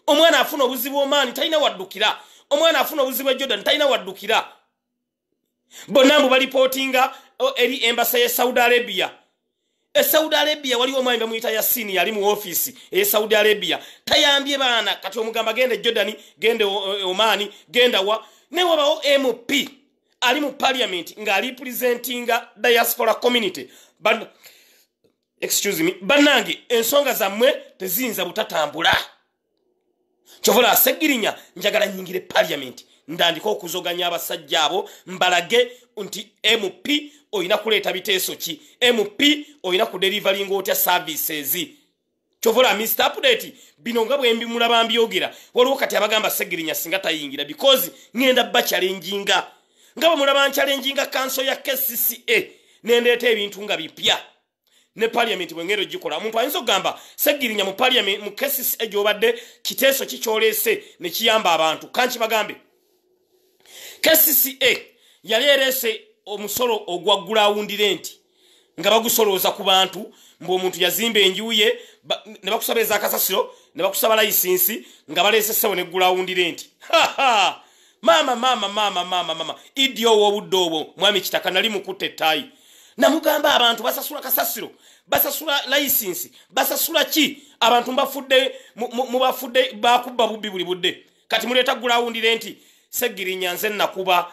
omwana afuna obuzibu omani talina waddukira omwana afuna obuzibu Jordan talina waddukira bonambu balipotinga eri embassy ya Saudi Arabia Saudi Arabia waliwo mwambe muyita Yasin yali mu office Saudi Arabia tayambye baana kati omugamba gende Jordan gende Omani genda wa ne wabawo MP ali mu parliament nga representinga diaspora community excuse me banange ensonga zammwe teziyinza butatambula kyovola Sseggirinya njagala nyingire parliament ndandika okuzoganya abasajja abo mbalage nti MP oyina kuleeta biteeso ki MP oyina kudelivaringa otya services kyovola Mr. Update bino nga bwe mbimulaba mbyogera waliwo kati abagamba Sseggirinya singa tayingira because ngenda bachallenginga nga bwe mulaba challenginga council ya KCCA nendeeta ebintu nga bipya ne parliament bwengero gikola omuntu ayinza okugamba Sseggirinya mu parliament mu KCCA gyobadde kiteeso kikyolese ne kiyamba abantu kanki bagambe KCCA yali erese omusolo ogwa ground rent nga bagusoloza ku bantu mbo omuntu yazimba enjuye ne bakusabeza akasasiro ne bakusaba license nga balese sewo ne ground rent mama idio wobuddobo mwami kitaka nali mukutte tai namugamba abantu basasula kasasiro basasula license basasula ki abantu mbafudde mubafudde bakubba bubbi buli budde kati muleta ground rent Sseggirinya nze nakuba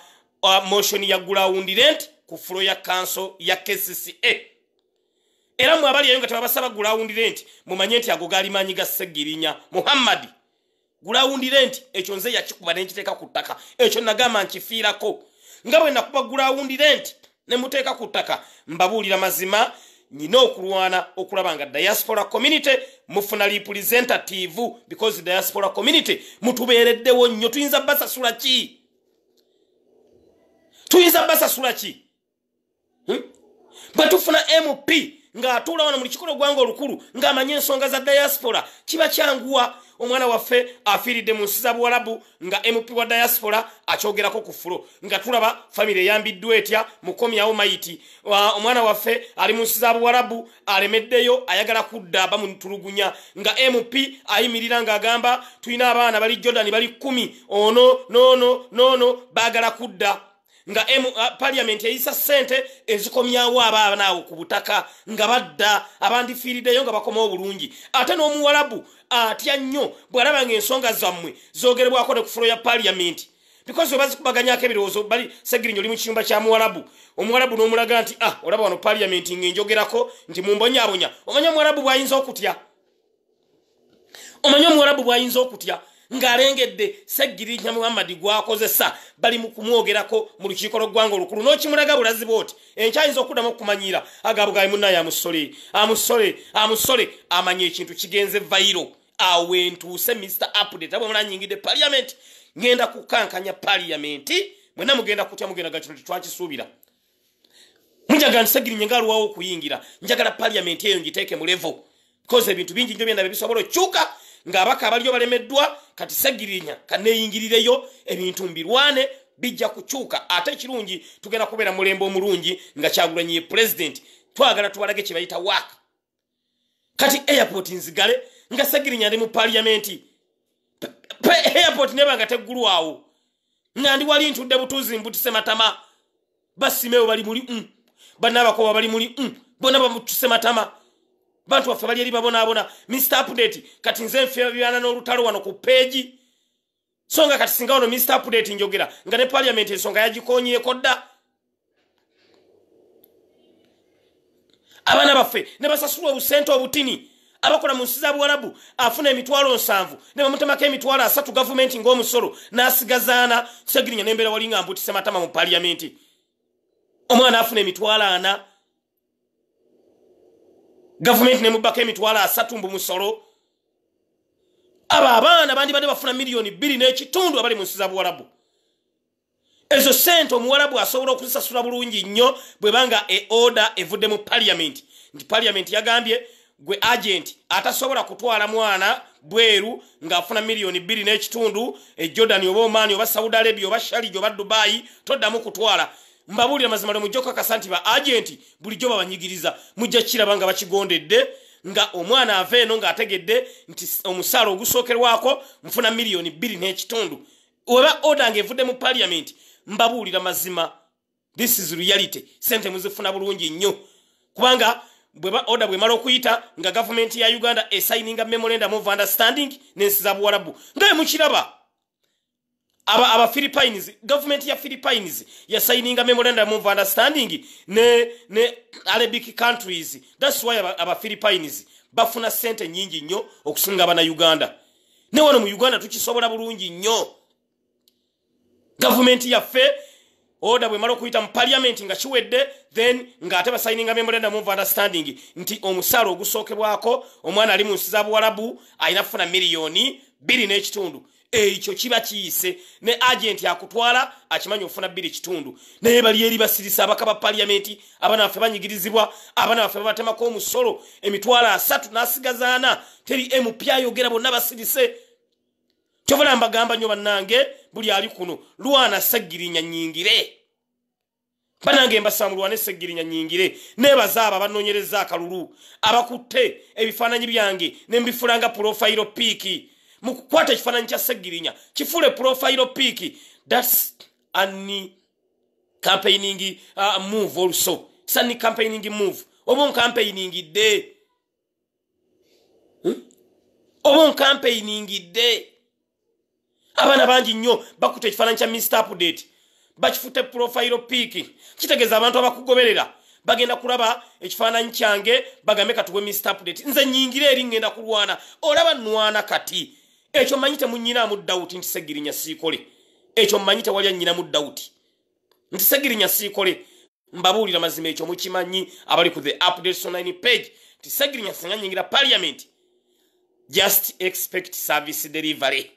motion ya ground rent ku floor ya council ya KCCA era mu abali yonga tabasaba ground rent mumanye nti ago gali manyi ga Sseggirinya Muhammad ground rent ekyo nze yakikuba n'ekiteeka ku ttaka ekyo nagamba nkifiirako nga bwe nakuba ground rent ne muteeka ku ttaka mbabuulira mazima nyina okulwana okulaba nga diaspora community mufuna representative because diaspora community mutubeereddewo nnyo tuyinza basasula ki bwe tufuna MP ng'atuula wano mu kikolo gwange olukulu ng'amanye ensonga za diaspora kiba kyanguwa omwana waffe afiiridde mu nsi za Buwarabu nga MP wa diaspora akyogerako ku fulo nga tulaba family eyambiddwa etya mukomyawo mayiti omwana waffe ali mu nsi za Buwarabu alemeddeyo ayagala kudda bamutulugunya nga MP ayimirira ng'agamba tulina abaana bali Jordan bali 10 ono no baagala kudda nga parliament eyisa sente ezikomyawo abaana awo ku butaka nga badda abandifiiriddeyo nga bakoma obulungi ate n'omuwarabu atya nnyo bw'alaba ng'ensonga zammwe zoogerebwako ne ku fulo ya parliament because bazikubaganyako ebirowoozo bali Sseggirinya oli mu kiyumba kya muwarabu omuwarabu n'omulaga nti olaba wano parliament ng'enjogerako nti mumbonyaabonya omanya omuwarabu bw'ayinza okutya ng'alengedde Sseggirinya Muhammad gwakozesa bali mu kumwogerako mu lukiiko lw'eggwanga olukulu n'okimulaga bulazi bwoti enkyayinza okuddamu okumanyira agabugayi munnaye amusole amanye ekintu kigenze vairo awe ntuuse Mr. Update abo mulanyingidde parliament ngenda kukankanya parliament mwena mugenda kutya mugendaga kino twakisuubira munjaga nti Sseggirinya ng'aluwawo okuyingira njagala parliament eyo ngiteeke mu level because ebintu bingi nnyo byenda bisobola okyuka ng'abaka abaliyo balemeddwa kati Sseggirinya kaneeyingirireyo ebintu mbirwane bijja kukyuka ate ekirungi tugenda kubeera mulembe omulungi nga Kyagulanyi ye president twagala tubalage kye bayita waka kati airport nzigale nga Sseggirinya ndi mu parliament airport neba nga teggulwawo nga ndi wali ntudde butuuzi mbutise matama basimewo bali muli bannabakoba bali muli bonna bamutuse matama bantu waffe bali eri babonaabona Mr. Update kati nze nfe byana n'olutalo wano ku page songa kati singa wano Mr. Update njogera nga ne parliament ensonga yagikonyeeko dda abaana baffe ne basasulwa obusente obutini abakola mu nsi za Buwarabu afuna emitwalo 7 ne bamutemako emitwalo 3 gavumenti ng'omusolo n'asigazaana Sseggirinya n'embeera wali nga mbutise matama mu parliament omwana afuna emitwalo 4 government ne mubaka emitwalo 3 mbu musolo abaana bandi bade bafuna milioni 2 n'ekitundu abali mu nsi za Buwarabu ezo sente omuwarabu asobola okuzisasula bulungi nnyo bwe banga order evudde mu parliament nti parliament yagambye gwe agent atasobola kutwala mwana bweru ng'afuna milioni 2 n'ekitundu Jordan oba Oman oba Saudi Arabia oba Sharjah oba Dubai toddamu kutwala mbabulira mazima mujoka kasanti ba agent bulijjo babanyigiriza mujja kirabanga bakigondedde nga omwana aveeno nga ategedde nti omusalo ogusookerwako mfuna milioni 2 n'ekitundu oba order ng'evudde mu parliament mbabulira mazima this is reality sente muzifuna bulungi nnyo kubanga bweba order bwe mala okuyita nga government ya Uganda signing a memorandum of understanding n'ensi za Buwarabu ngaye mukiraba aba Philippines government ya Philippines ya signing a memorandum of understanding ne Arabic countries. That's why aba Philippines bafuna sente nyingi nnyo okusinga abana Uganda. Ne wano mu Uganda tukisobola bulungi nnyo. Government yaffe order bwe malo kuyita mu parliament nga kiwedde then nga ate signing a memorandum of understanding nti omusalo ogusookebwako omwana ali mu nsi za Buwarabu ayina kufuna miliyoni 2.5. Ekyo kiba kiyise ne agent yakutwala akimanyi ofuna 2.5. Naye bali eri basirisa abakaba parliament abana baffe banyigirizibwa abana baffe batemako omusolo emitwalo 3 n'asigazaana teri MP ayogera bonna basirise. Chovala mbagamba nnyo bannange buli ali kuno Lwana Ssegirinya Nnyingire. Banange mbasamu Lwana Ssegirinya Nnyingire nebazaaba banonyereza akalulu abakutte ebifaananyi byange ne mbifulanga profile pic. Mukukwata ekifaananyi kya Ssegirinya kifule profile pic. That's any campaigning move also. Sunny campaigning move. Obon campaigning day. Obon campaigning day. Abana bangi nnyo bakutte ekifaananyi kya Mr. Update bakifute profile pic. Kitegeeza abantu abakugoberera bagenda kulaba ekifaananyi kyange bagambe katuwe Mr. Update. Nze Nnyingire eri ngenda kulwana olaba nwana kati. Ekyo mmanyite munnyina mu Dawuti nti Ssegirinya siikole. Ekyo mmanyite wali annyina mu Dawuti nti Ssegirinya siikole. Mbabuulira mazima ekyo mukimanyi abali ku the updates online page nti Ssegirinya singa nnyingira parliament. Just expect service delivery.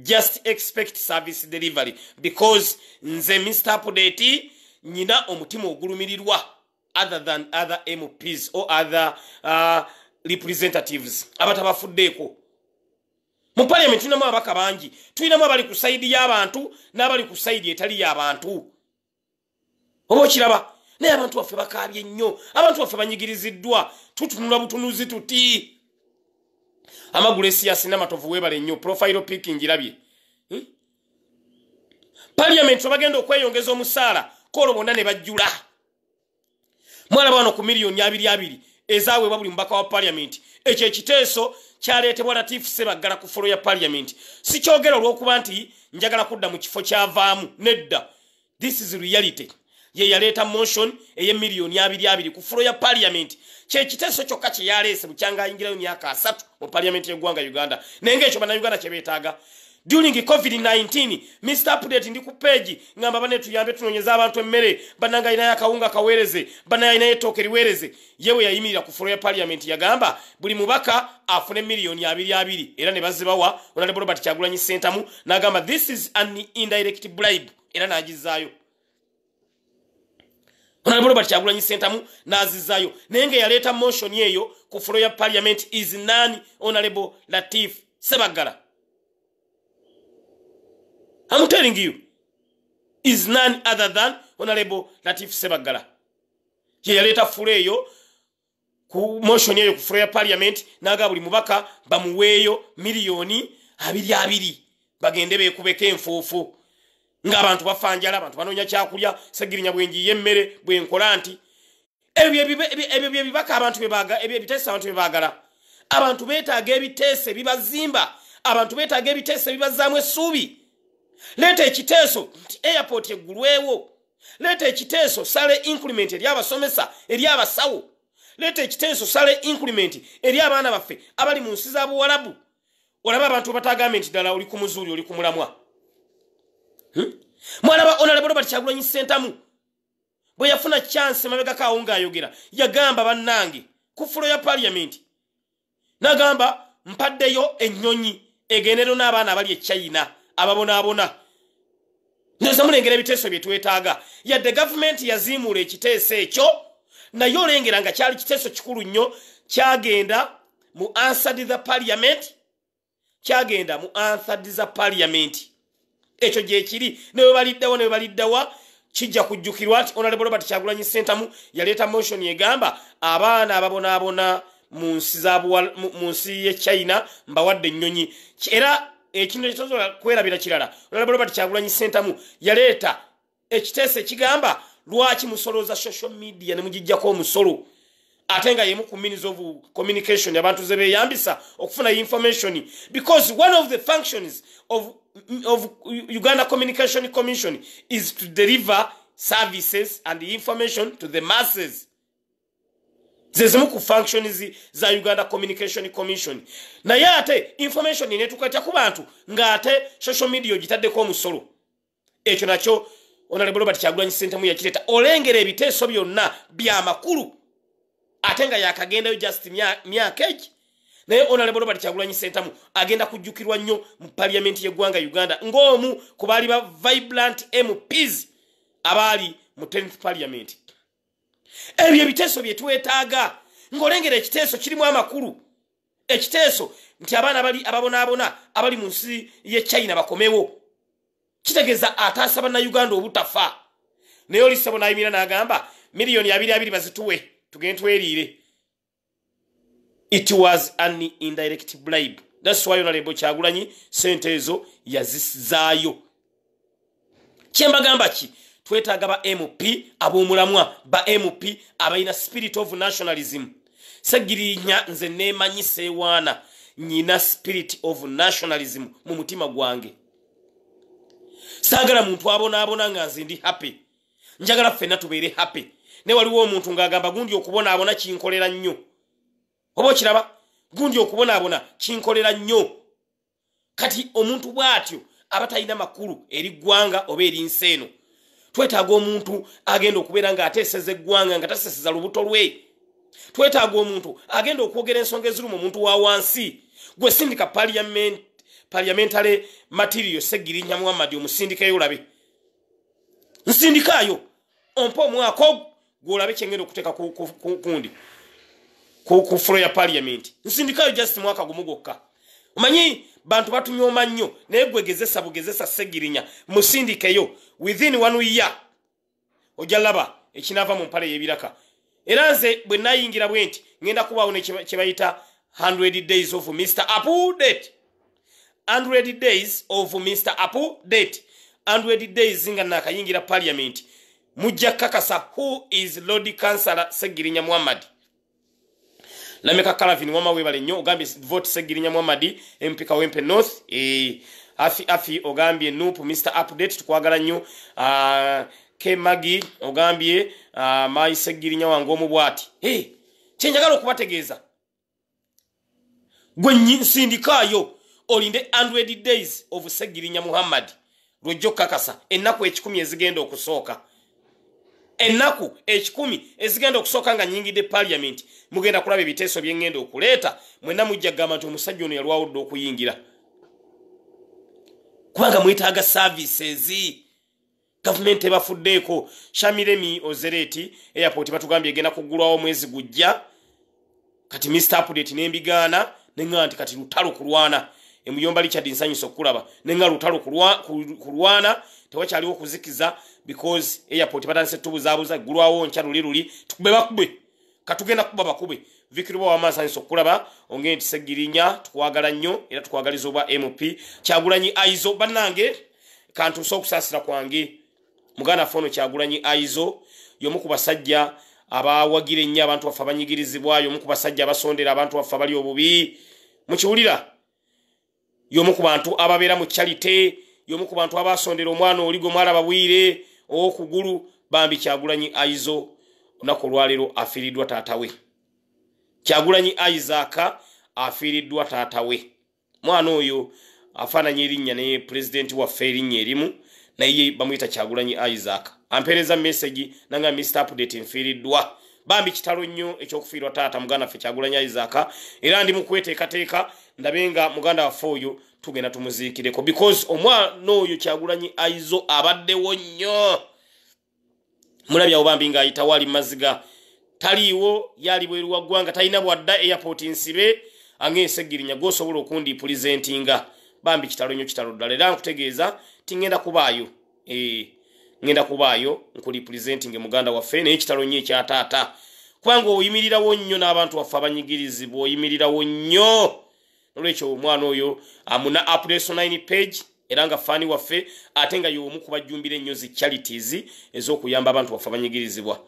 Just expect service delivery because nze Mr. Update nyina omutima ogulumirirwa other than other MPs or other representatives abatabafuddeeko. Mu parliament tunamu abaka bangi tulinamu abali ku side y'abantu n'abali ku side etali y'abantu. Obo kiraba naye abantu baffe bakaabye nnyo abantu baffe banyigiriziddwa tutunula butunuzi tuti. Amagulesi asina matovu webale nnyo profile pic ngirabye. Parliament bagenda okweyongeza omusaala kolo bonna ne bajjula. Mwala bano ku miliyoni 200 ezaawe babuli mbaka wa parliament. Ekyo ekiteeso kyaleetebwa Latif Ssebaggala ku folo ya parliament. Si kyogera olw'okuba nti njagala kudda mu kifo kyavaamu nedda. This is reality. Ye yaleeta motion eye miliyoni 200 ku folo ya parliament. Kye kiteeso kyokka kye yaleese bukyanga ayingirayo myaka 3 mu parliament y'eggwanga Uganda. Nenge ekyo bana Uganda kye beetaaga. During COVID-19, Mr. Update ndi ku page ngamba bane tuyambe tunonyeza abantu emmere bananga ina yakawunga kawereze bananga ina yetoke liwereze yewe yayimirira ku folo ya parliament yagamba buli mubaka afune miliyoni 200 era ne bazibawa Honorable Robert Kyagulanyi Ssentamu nagamba this is an indirect bribe era najizaayo. Honorable Robert Kyagulanyi Ssentamu nazizayo nenge yaleta motion yeyo ku folo ya parliament is none Honorable Latif Ssebaggala. I'm telling you, is none other than Honorable Latif Ssebaggala. Ye yaleta fuleyo ku motion yeyo ku folo ya parliament naga buli mubaka bamuweeyo miliyoni 200 bagende beekubeka enfuufu. Ng'abantu bafanjala abantu banoonya kyakulya Ssegirinya bwenji yemmere bwenkola nti ebyo bibaka abantu bebaga ebyo ebiteesa abantu bebaagala. Abantu beetaaga ebiteese bibazimba. Abantu beetaaga ebiteese bibazaamu essuubi. Leta ekiteeso nti airport eggulwewo. Leta ekiteeso sale increment eri abasomesa eri abasawo. Leta ekiteeso sale increment eri abaana baffe abali mu nsi za Buwarabu. Olaba abantu batagambye nti ddala oli ku muzuuli oli ku mulamwa. Mwalaba Honorable Robert Kyagulanyi Ssentamu bwe yafuna chance mabega kaawunga ayogera yagamba bannange ku folo ya parliament nagamba mpaddeyo ennyonyi egenero n'abaana abali e China ababona neza mulengera ebiteeso bye twetaaga yadde government yaziimula ekiteeso ekyo naye olengera nga kyali kiteeso kikulu nnyo kyagenda mu answered the parliament ekyo gye kiri ne baliddawa kijja kujjukirwa nti Honorable Robert Kyagulanyi Ssentamu yaleeta motion yegamba abaana ababonaabona mu nsi ye China mbawadde ennyonyi era ekintu ekitosobola kwerabira kirala. Honorable Robert Kyagulanyi Ssentamu yaleeta ekiteeso ekigamba lwaki musolooza social media ne mugijjako omusolo ate nga yemu ku means of communication abantu ze beeyambisa okufuna information because one of the functions of Uganda Communication Commission is to deliver services and information to the masses. Zezimu ku functions za Uganda Communication Commission. Na yate information inetukatya ku bantu ngate social media ogitaddeko omusolo. Ekyo nakyo Honorable Robert Kyagulanyi Ssentamu yakireta olengera ebiteeso byonna bya makulu. Atenga yakagendayo just myaka eki. Naye Honorable Robert Kyagulanyi Ssentamu agenda kujjukirwa nnyo mu parliament y'eggwanga Uganda ng'omu ku baali ba vibrant MPs abali mu 10th parliament. Ebyo ebiteeso bye twetaaga ng'olengera ekiteeso kirimu amakulu. Ekiteeso nti abaana ababonaabona abali mu nsi y'e China bakomewo. Kitegeeza ataasa bannayuganda obutafa. Naye oli ssebo n'ayimira n'agamba miliyoni 2 bazituwe tugende tweriire. It was an indirect bribe. That's why Honorable Kyagulanyi sente ezo yazizaayo. Kyembagamba ki? Twetaaga ba MP ab'omulamwa, ba MP abalina spirit of nationalism. Segirinya nze neemanyi seewaana nyina spirit of nationalism mu mutima gwange. Saagala muntu abonaabona nga nze ndi happy. Njagala ffenna tubeere happy. Ne waliwo omuntu ng'agamba gundi okubonaabona kinkolera nnyo. Oba kiraba gundi okubonaabona kinkolera nnyo. Kati omuntu bw'atyo aba talina makulu eri ggwanga oba eri nsi eno. Twetaaga omuntu agenda okubeera ng'ateeseza eggwanga nga taseseza lubuto lwe. Twetaaga omuntu agenda okwogera ensonga eziruma omuntu wa wansi. Gwe sindika parliamentary material Segirinya Muhammad omusindikayo olabe. Nsindikayo ompa omwaka gw'olabe kyengenda okuteeka kundi. Ku floor ya parliament. Nsindikayo just mwaka gumu gwokka. Omanyi bantu batunyooma nnyo naye gwegezesa bugezesa Segirinya musindikeyo within 1 year ojalaba ekinava mu mpale y'ebiraka. Era nze bwe nayingira bwenti ngenda kubaawo ne kye bayita 100 days of Mr. Update. 100 days of Mr. Update. 100 days nga nakayingira parliament. Mujja kakasa who is Lord Councillor Segirinya Muhammad. Lameka Kalavin wama webale nnyo ogambye vote Segirinya Muhammad MP Kawempe North afi ogambye Nup Mr. Update tukwagala nnyo Kemagi ogambye mai Segirinya wange omubwati kyenjagala okubategeeza gwe nsindikayo olinde 100 days of Segirinya Muhammad lwojjo kakasa ennaku 10 ezigenda okusooka. Ennaku 10 ezigenda okusooka nga nyingide parliament mugenda kulaba ebiteeso byengenda okuleeta mwenna mujja gamba nti omusajja ono yalwawudde okuyingira. Kubanga mwetaaga services. Government ebafuddeeko. Shamiremi Ozereti airport batugambye egenda kuggulwawo mwezi gujja. Kati Mr. Update n'embigaana nenga nti kati lutalo kulwana. Emuyomba Richard nsanyusa okulaba nenga lutalo kulwana tewakyaliwo kuzikiza because airport batanse tubuzaabuza gulwawo nkya luli tukube bakube katugenda kuba bakube Vikirubo wa masanyiso okulaba onge nti Segirinya tukwagala nnyo era tukwagaliza oba MP Kyagulanyi Aizo bannange kantu sokusasira kwange muganda fono Kyagulanyi Aizo yomu ku basajja abawagire nnyo abantu baffe abanyigirizibwayo yomu ku basajja abasondera abantu baffe abali obubi mukiwulira yomu ku bantu ababeera mu charity yomu ku bantu abasondera omwana oligo mwala babwire okugulu bambi Kyagulanyi Aizo onako lwalero afiridwa taatawe. Kyagulanyi Isaac afiridwa taatawe. Mwana oyo afaananya erinnya ne president wa erinnya erimu naye bamuyita Kyagulanyi Isaac. Ampereza message nanga Mr. Update nfiridwa. Bambi kitalo nnyo ekyokufiirwa taata muganda ffe Kyagulanyi Isaac era ndi mu kweteekateeka ndabenga muganda waffe oyo tugenda tumuziikireko because omwana oyo Kyagulanyi Aizo abaddewo nnyo. Mulabya obambi ng'ayita wali maziga taliiwo yali bweru wa ggwanga talina bwadda airport nsibe ange Segirinya gosobola okundi presentinga bambi kitalo nnyo kitalo ddala era nkutegeeza tingenda kubaayo ngenda kubaayo nkuli presenting muganda waffe naye kitalo nnyo ekya taata kubanga oyimirirawo nnyo n'abantu waffe abanyigirizibwa oyimirirawo nnyo. Nolwekyo omwana oyo amuna update 9 page era nga fani waffe ate nga y'omu kubajjumbira ennyo zi charities ez'okuyamba abantu waffe abanyigirizibwa.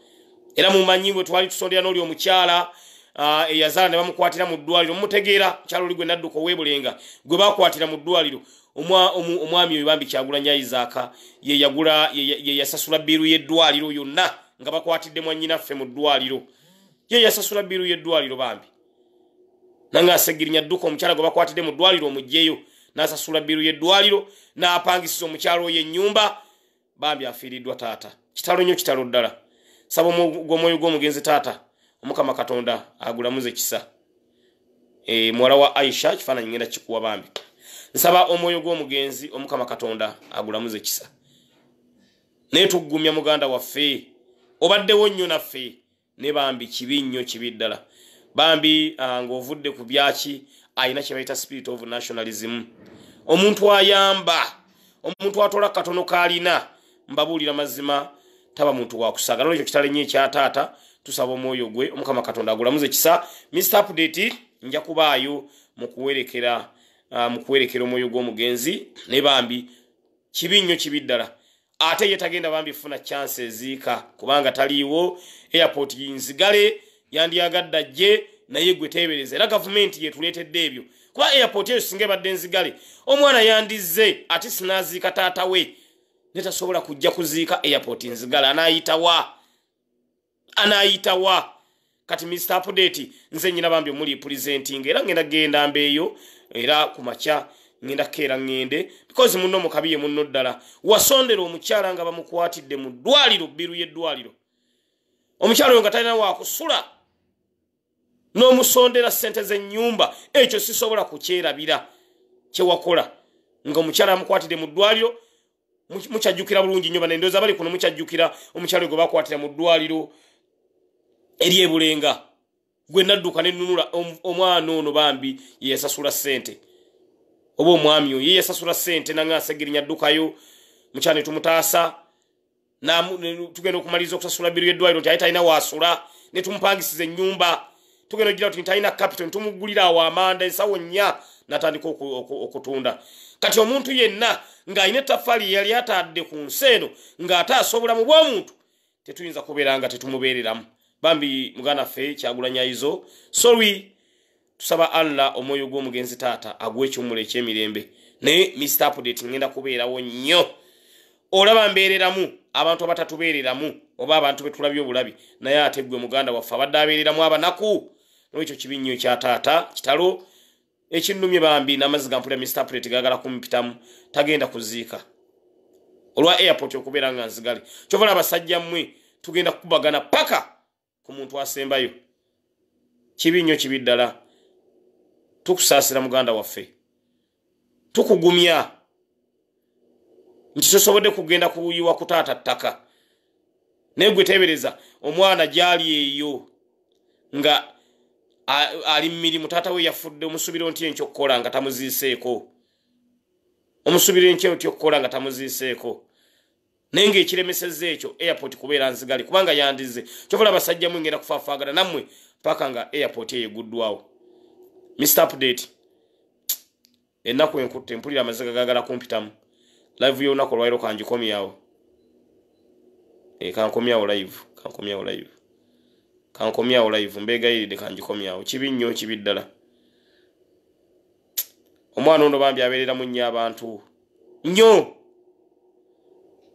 Era mumanyi bwe twali tusondera n'oli omukyala eyazaala ne bamukwatira mu ddwaliro mutegeera mukyalo oli gwe nadduka ow'ebulenga gwe bakwatira mu ddwaliro omwami oyo bambi Kyagulanyi Isaac ye yasasula biiru y'eddwaliro yonna nga bakwatidde mwannyinaffe mu ddwaliro ye yasasula biiru y'eddwaliro bambi nanga Assegirinya dduka omukyala gwe bakwatidde mu ddwaliro omugjeyo n'asasula biiru y'eddwaliro n'apangisiza omukyalo oyo ennyumba bambi afiiriddwa taata kitalo nnyo kitalo ddala saba omwoyo gw'omugenzi taata Omukama Katonda agulamuze kisa muwala wa Aisha kifaananyi ngenda kikuwa bambi nsaba omwoyo gw'omugenzi Omukama Katonda agulamuze kisa naye tuggumya muganda waffe obaddewo nnyo naffe ne bambi kibi nnyo kibi ddala bambi ng'ovudde ku byaki ayina kye bayita spirit of nationalism omuntu ayamba omuntu atola katono kaalina mbabuulira mazima taba muntu wa kusaagala olwekyo kitale nnyo ekya taata tusaba omwoyo gwe Omukama Katonda agulamuze kisa Mr. Update nja kubaayo mu kuwerekera omwoyo gw'omugenzi ne bambi kibi nnyo kibi ddala ate ye tagenda bambi funa chance eziika kubanga taliiwo airport yinzigale yandiyagadde ajje naye gwe teebereza era gavumenti yetuleetedde ebyo kuba airport eyo singa ebadde nzigale omwana yandizze ate sinaaziika taata we netasobola kujja kuziika airport nzigale anaayitawa kati Mr. Update nze nyina bambi omuli presenting era ngenda genda mbeeyo era ku makya ngenda keera ngende because munno mukabiye munno ddala wasondera omukyala nga bamukwatidde mu ddwaliro biiru y'eddwaliro omukyala oyo nga talina waakusula n'omusondera ssente z'ennyumba ekyo sisobola kukyerabira kyewakola nga omukyala amukwatidde mu ddwaliro mukyajjukira bulungi nnyo banendooza bali kuno mukyajjukira omukyala gwe bakwatira mu ddwaliro ery'ebulenga gwe nadduka nenunula omwana ono bambi ye yasasula ssente oba omwami oyo ye yasasula ssente nanga Assegirinya addukayo mukyala ne tumutaasa tugenda okumaliza okusasula biiru y'eddwaliro nti aye talina waasula ne tumupangisiza ennyumba tugenda ogira nti talina capital tumugulira awo amanda ensawo nnya natandika okutunda kati omuntu yenna ng'alina ettaffaali yali atadde ku nsi eno ng'ate asobola mu bw'omuntu tetuyinza kubeera nga tetumubeereramu bambi muganda ffe Kyagulanyi Izo sorry tusaba Allah omwoyo gw'omugenzi taata agwe ekyomula eky'emirembe naye Mr. Update ngenda kubeerawo nnyo olaba mbeereramu abantu abatatubeereramu oba abantu betulabye obulabi naye ate gwe muganda waffe abadde abeereramu abanaku n'ekyo kibi nnyo ekya taata kitalo ekinnumye bambi n'amazzi gampulira Mr. Update gaagala kumpitamu tagenda kuziika olwa airport okubeera nga nzigale kyovala abasajja mmwe tugenda kukubagana paka ku muntu asembayo kibi nnyo kibi ddala tukusaasira muganda waffe tukugumya nti tosobodde kugenda kuyiwa ku taata ttaka naye gwe teebereza omwana gyali eyo nga ali mmirimu taata we yafudde omusubiro nti enkyokukola nga tamuziiseeko omusubiro enkyokukola nga tamuziiseeko naye ng'ekiremesezza ekyo airport kubeera nzigale kubanga yandize kyovola abasajja mwe ngenda kufaafaagana nammwe paka nga airport eyo eguddwawo Mr. Update ennaku enkutte mpulira amaziga gaagala kumpitamu live y'olunaku olwaliro kangikomyawo kankomyawo live mbeegayiridde kangikomyawo kibi nnyo kibi ddala omwana ono bambi abeereramu nnyo abantu nnyo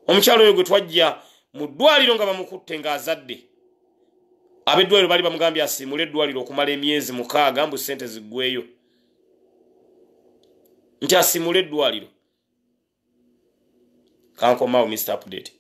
omukyalo oyo gwe twajja mu ddwaliro nga bamukutte ng'azadde ab'eddwaliro bali bamugambye asiimule eddwaliro okumala emyezi 6 mbu ssente ziggweyo nti asiimule eddwaliro kankomawo Mr. Update